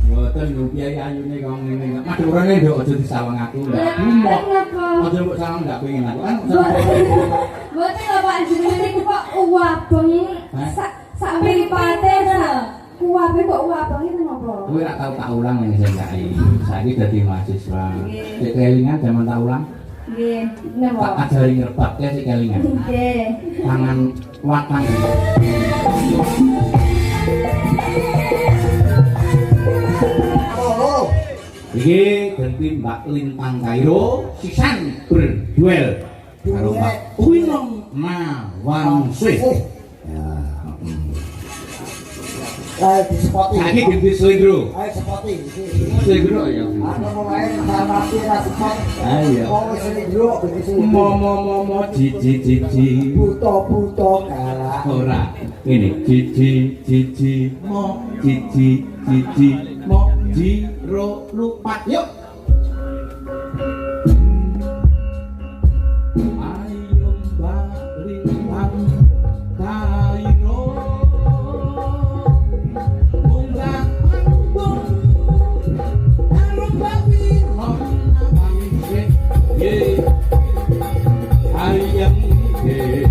Mboten lho piye ayune kok ngene. Madurane nduk aja disawang aku. Aja mbok sawang ndak pengen aku. Mboten lho Pak jenenge niku kok uwabeng. Sak mripate kuwabe kok uwabeng itu napa? Kowe ora tau tak ulang ning SMKI. Saiki dadi mahasiswa. Cek kelingan jaman tak ulang. Nggih, napa? Tak ajari ngerbak ya cek kelingan. Nggih. Tangan watang. Iki ganti Mbak Lintang Kairo sisan berduel karo Mbak Winong Mawangsih. Ya. Ayo disepoti. Saiki ganti Slendro. Ayo sepoti. Slendro ya. Anu wae samati ra sepot. Ayo. Wong Slendro begini. Momo jiji. Buto kalah. Ora. Ini jiji mo jiji mo jiro lupa yuk. Ayo Lintang Kairo munggah panggung karo Mbak Winong Mawangsih. Ye ayam ye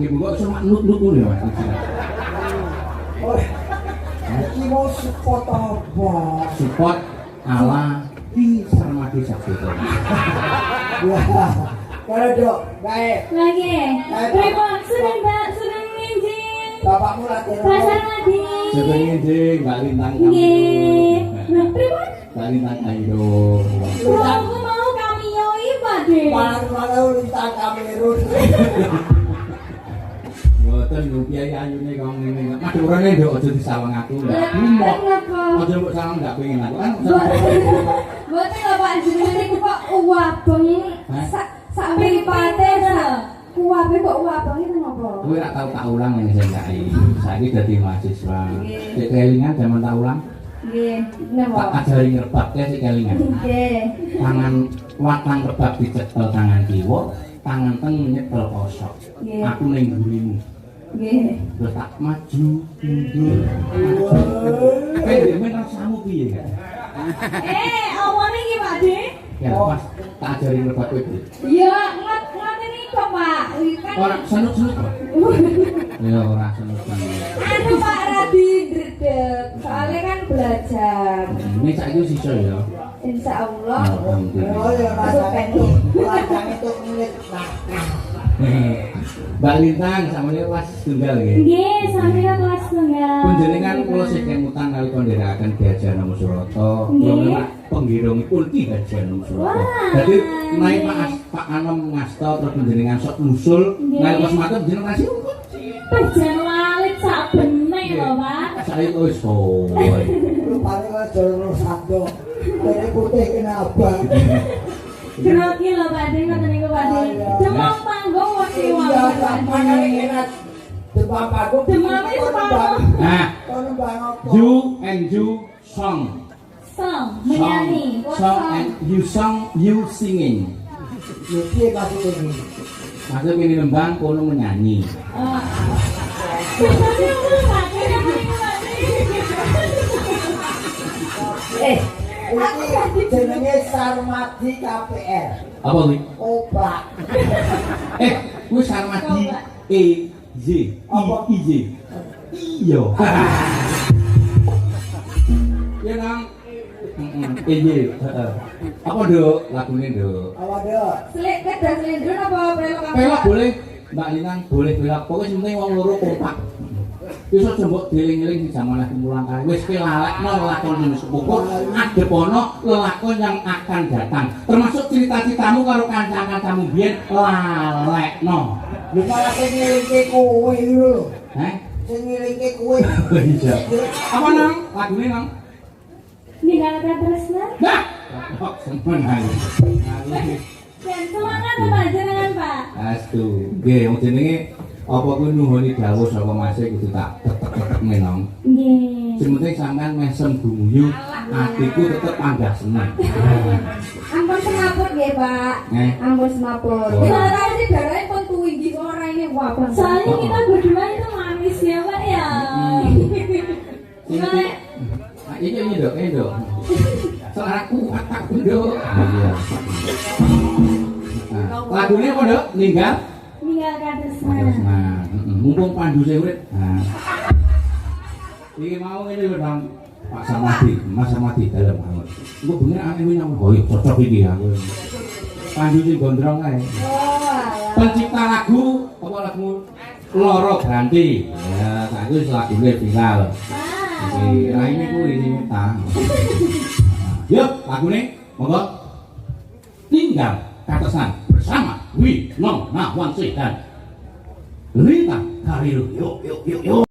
Bunga cuma nut-nut ya Mas. Oh. Iki mau support apa? Support ala di Sarmadi Sabtu. Wah. Kalau dok, baik. Lagi. Pripun sudah Mbak sudah nginjing. Bapakmu lagi. Pasar lagi. Sudah nginjing Mbak Lintang kamu. Nggih. Nah, pripun? Mbak Lintang Kairo. Aku mau cameo iki, Pak De. Malah Lintang Kamerun. Mboten lho piye ayune kok ngene. Madurane nduk aja disawang aku. Aja mbok sawang ndak pengen aku. Mboten lho Pak jenenge niku kok uwabeng. Sak mripate kuwabe kok uwabeng itu napa? Kowe ora tau tak ulang ning SMKI. Saiki dadi mahasiswa. Cek kelingan jaman tak ulang. Nggih, Tak napa? ajari ngerbak ya cek kelingan. Nggih. Tangan watang rebak dicekel tangan kiwa, tangan teng nyekel kosok. Nggih. Aku ning mburimu. Nggih. Terus tak maju mundur. Kowe dhewe rasamu piye kan? Omone iki Pak De. Ya pas tak ajari ngerbak kowe. Ya, ngoten niku Pak. Kan Ora senuk-senuk kok. Ya ora senuk. anu Pak Radi ndredeg. Soalnya kan belajar. Ini saiki sisa ya. Insyaallah. Alhamdulillah. Oh ya rasane itu. Lajang itu milik nakal. Mbak Lintang sampeyan kelas tunggal nggih. Nggih, sampeyan kelas tunggal. Panjenengan kula sing kemutan nalika ndherekaken Gajah Nomo Surata, kula menak penggirungipun Ki Gajah Nomo Surata. Dadi naik Pak Anom ngasta terus panjenengan sok musul, nalika semanten jeneng kasih Pejan walit sak benek lho, Pak. saya wis kowe. Rupane wae jero sando. Dari putih kena abang. Grogi lho Pak De, ngoten niku Pak De. Demam panggung wedi Iya, wae. makane kena demam panggung. Demame sepatu. Nah, Kono bang apa? you and you song. Song, menyanyi. Song and you song, you singing. Ya piye maksud ini? Maksud ini lembang kono menyanyi. Iki jenenge Sarmadi KPR. Apa kuwi? Obat. Kuwi Sarmadi EJ. Apa? IJ. Iya. Ya nang. EJ. Apa nduk lagune nduk? Apa dok? Selik kedah selendro apa pelok apa? Pelak boleh, Mbak Linang boleh pelak. Pokoknya penting wong loro kompak. Wis aja mbok dieling-eling di zaman lagi mulang kali. Wis kelalekno lakon dene sepupu, adepono lelakon yang akan datang. Termasuk cerita-ceritamu karo kanca-kancamu biyen lalekno. Lu malah sing ngelingke kowe iki lho. Heh? Sing ngelingke kowe. Iya. Apa nang? Lagune nang? Ninggalkan tresna. Nah, kok semen. Dan semangat Pak jenengan Pak. Astu. Nggih, wong jenenge apa kuwi nuhuni dawuh saka Masih kudu tak tetek-tetek menong. Nggih. Sing penting sampean mesem gumuyu, atiku tetep panggah seneng. Ampun kenapa semaput nggih, Pak. Ampun semaput. Oh. Kita tahu sih darahnya pun tinggi orang ini wah Bang. Soalnya kita berdua itu manis ya Pak ya. Gimana? Nah, ini dok. Soalnya aku dok. Iya. Nah, lagunya apa dok? Ninggal? Meninggalkan tresna. Nah, mumpung Pandu saya urip. Nah. Iki mau ngene lho Bang. Pak Samadi, Mas Samadi dalam banget. Engko bener ane wis nang boyo cocok iki aku. Pandu sing gondrong kae. Oh, alah. Pencipta lagu apa lagu Loro Ganti. Ya, saiki wis lagune viral. Iki raine kuwi sing ta. Yuk, lagune monggo. Tinggal katesan bersama Wino Nawangsi dan Rita Karilu. Yuk.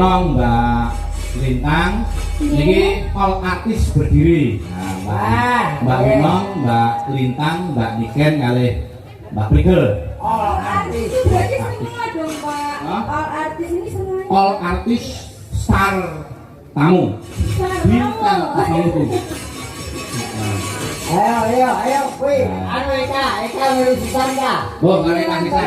Bino, Mbak Lintang, ini all artis berdiri. Nah, Mbak Bino, Mbak Lintang, Mbak Niken kali Mbak Prigel. All Artis artis. itu berarti semua dong Pak. Hah? All artis ini semuanya. All artis star tamu. Bintang tamu. Ayo, kuy. Anu Eka, Eka melulusan dah. Oh, mereka kita.